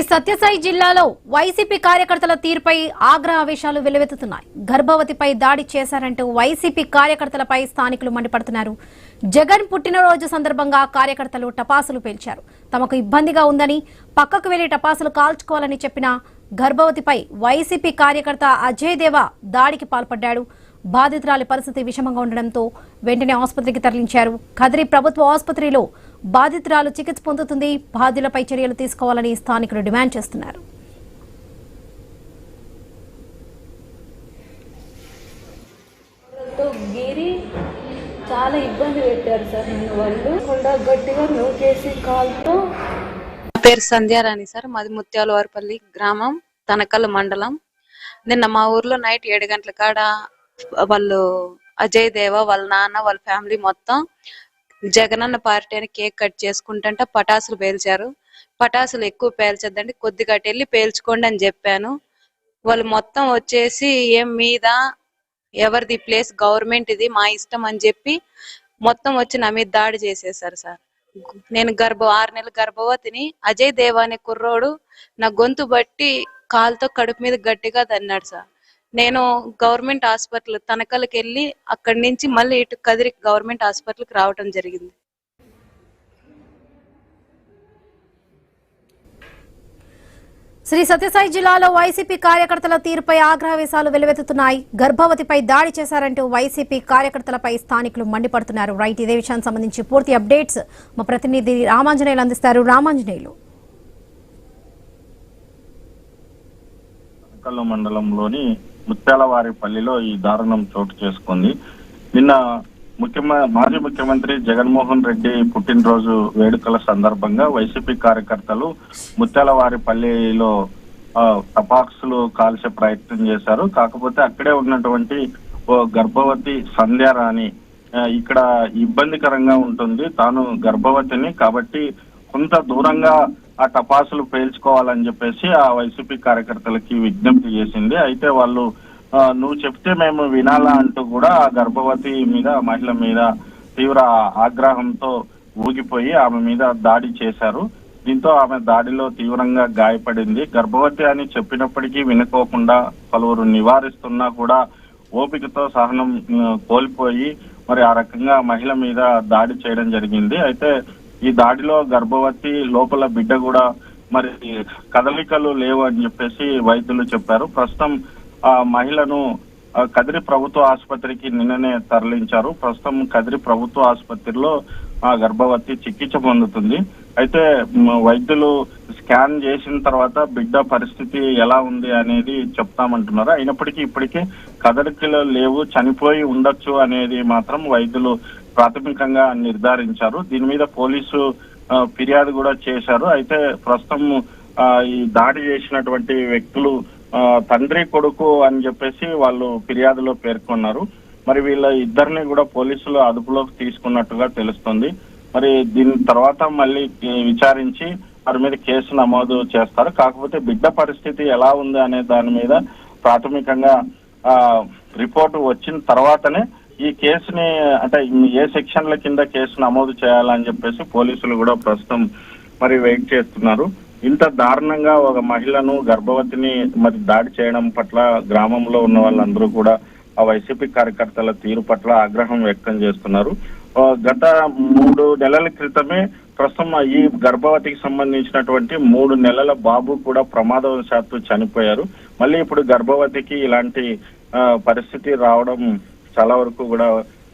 సత్యసాయి జిల్లాలో వైసీపీ కార్యకర్తల తీరుపై ఆగ్రహావేశాలు వెల్లువెత్తుతున్నాయి. గర్భవతిపై దాడి చేశారంటూ వైసీపీ కార్యకర్తలపై స్థానికులు మండిపడుతున్నారు. జగన్ పుట్టినరోజు సందర్భంగా కార్యకర్తలు టపాసులు పేల్చారు. తమకు ఇబ్బందిగా ఉందని పక్కకు వెళ్లి టపాసులు కాల్చుకోవాలని చెప్పిన గర్భవతిపై వైసీపీ కార్యకర్త అజయ్ దేవా దాడికి పాల్పడ్డాడు. బాధితురాలి పరిస్థితి విషమంగా ఉండడంతో వెంటనే ఆసుపత్రికి తరలించారు. కదిరి ప్రభుత్వ ఆసుపత్రిలో బాధితురాలు చికిత్స పొందుతుంది. బాధితులపై చర్యలు తీసుకోవాలని స్థానికులు డిమాండ్ చేస్తున్నారు. చాలా ఇబ్బంది పెట్టారు సార్. నన్ను వాళ్ళు కూడా గట్టిగా నూకేసి కాల్తో. పేరు సంధ్యారాణి సార్. మాది ముత్యాలవారిపల్లి గ్రామం, తనకల్ మండలం. నిన్న మా ఊర్లో నైట్ 7 గంటల కాడ వాళ్ళు అజయ్ దేవా వాళ్ళ నాన్న వాళ్ళ ఫ్యామిలీ మొత్తం జగనన్న పార్టీ అని కేక్ కట్ చేసుకుంటుంటే పటాసులు పేల్చారు. పటాసులు ఎక్కువ పేల్చొద్దండి, కొద్దిగా వెళ్ళి పేల్చుకోండి అని చెప్పాను. వాళ్ళు మొత్తం వచ్చేసి ఏం మీద ఎవరిది ప్లేస్ గవర్నమెంట్ ఇది, మా ఇష్టం అని చెప్పి మొత్తం వచ్చి నా మీద దాడి చేసేసారు సార్. నేను 6 నెలల గర్భవతిని. అజయ్ దేవా అనే కుర్రోడు నా గొంతు బట్టి కాలుతో కడుపు మీద గట్టిగా తన్నాడు సార్. నేను గవర్నమెంట్ హాస్పిటల్ తనకల్కి వెళ్ళి అక్కడి నుంచి మళ్ళీ ఇటు కదిరి గవర్నమెంట్ హాస్పిటల్కి రావడం జరిగింది. శ్రీ సత్యసాయి జిల్లాలో వైసీపీ కార్యకర్తల తీరుపై ఆగ్రహవేశాలు వెల్లువెత్తుతున్నాయి. గర్భవతిపై దాడి చేశారంటూ వైసీపీ కార్యకర్తలపై స్థానికులు మండిపడుతున్నారు. రైట్, ఇదే విషయానికి సంబంధించి పూర్తి అప్డేట్స్ మా ప్రతినిధి రామాంజనేయులు అందిస్తారు. రామాంజనేయులు, మండలంలోని ముత్యాలవారిపల్లిలో ఈ దారుణం చోటు చేసుకుంది. నిన్న మాజీ ముఖ్యమంత్రి జగన్మోహన్ రెడ్డి పుట్టినరోజు వేడుకల సందర్భంగా వైసీపీ కార్యకర్తలు ముత్యాలవారిపల్లిలో టపాక్సులు కాల్చే ప్రయత్నం చేశారు. కాకపోతే అక్కడే ఉన్నటువంటి ఓ గర్భవతి సంధ్యారాణి ఇక్కడ ఇబ్బందికరంగా ఉంటుంది, తాను గర్భవతిని కాబట్టి కొంత దూరంగా ఆ టపాసులు పేల్చుకోవాలని చెప్పేసి ఆ వైసీపీ కార్యకర్తలకి విజ్ఞప్తి చేసింది. అయితే వాళ్ళు నువ్వు చెప్తే మేము వినాలా అంటూ కూడా ఆ గర్భవతి మీద, మహిళ మీద తీవ్ర ఆగ్రహంతో ఊగిపోయి ఆమె మీద దాడి చేశారు. దీంతో ఆమె దాడిలో తీవ్రంగా గాయపడింది. గర్భవతి అని చెప్పినప్పటికీ వినుకోకుండా పలువురు నివారిస్తున్నా కూడా ఓపికతో సహనం కోల్పోయి మరి ఆ రకంగా మహిళ మీద దాడి చేయడం జరిగింది. అయితే ఈ దాడిలో గర్భవతి లోపల బిడ్డ కూడా మరి కదలికలు లేవు అని చెప్పేసి వైద్యులు చెప్పారు. ప్రస్తుతం ఆ మహిళను కదిరి ప్రభుత్వ ఆసుపత్రికి నిన్ననే తరలించారు. ప్రస్తుతం కదిరి ప్రభుత్వ ఆసుపత్రిలో ఆ గర్భవతి చికిత్స పొందుతుంది. అయితే వైద్యులు స్కాన్ చేసిన తర్వాత బిడ్డ పరిస్థితి ఎలా ఉంది అనేది చెప్తామంటున్నారు. అయినప్పటికీ ఇప్పటికీ కదలికలు లేవు, చనిపోయి ఉండొచ్చు అనేది మాత్రం వైద్యులు ప్రాథమికంగా నిర్ధారించారు. దీని మీద పోలీసు ఫిర్యాదు కూడా చేశారు. అయితే ప్రస్తుతం ఈ దాడి చేసినటువంటి వ్యక్తులు తండ్రి కొడుకు అని చెప్పేసి వాళ్ళు ఫిర్యాదులో పేర్కొన్నారు. మరి వీళ్ళ ఇద్దరిని కూడా పోలీసులు అదుపులోకి తీసుకున్నట్టుగా తెలుస్తుంది. మరి దీని తర్వాత మళ్ళీ విచారించి వారి మీద కేసు నమోదు చేస్తారు. కాకపోతే బిడ్డ పరిస్థితి ఎలా ఉంది అనే దాని మీద ప్రాథమికంగా రిపోర్టు వచ్చిన తర్వాతనే ఈ కేసుని అంటే ఏ సెక్షన్ల కింద కేసు నమోదు చేయాలని చెప్పేసి పోలీసులు కూడా ప్రస్తుతం మరి వెయిట్ చేస్తున్నారు. ఇంత దారుణంగా ఒక మహిళను, గర్భవతిని మరి దాడి చేయడం పట్ల గ్రామంలో ఉన్న వాళ్ళందరూ కూడా ఆ వైసీపీ కార్యకర్తల తీరు పట్ల ఆగ్రహం వ్యక్తం చేస్తున్నారు. గత 3 నెలల క్రితమే ప్రస్తుతం ఈ గర్భవతికి సంబంధించినటువంటి 3 నెలల బాబు కూడా ప్రమాదవశాత్తు చనిపోయారు. మళ్ళీ ఇప్పుడు గర్భవతికి ఇలాంటి పరిస్థితి రావడం చాలా వరకు కూడా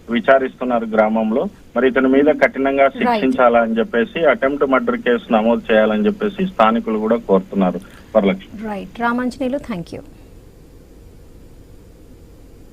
విచారిస్తున్నారు గ్రామంలో. మరి ఇతని మీద కఠినంగా శిక్షించాలని చెప్పేసి అటెంప్ట్ మర్డర్ కేసు నమోదు చేయాలని చెప్పేసి స్థానికులు కూడా కోరుతున్నారు. Varalakshmi. Right, Ramanjaneyulu, thank you.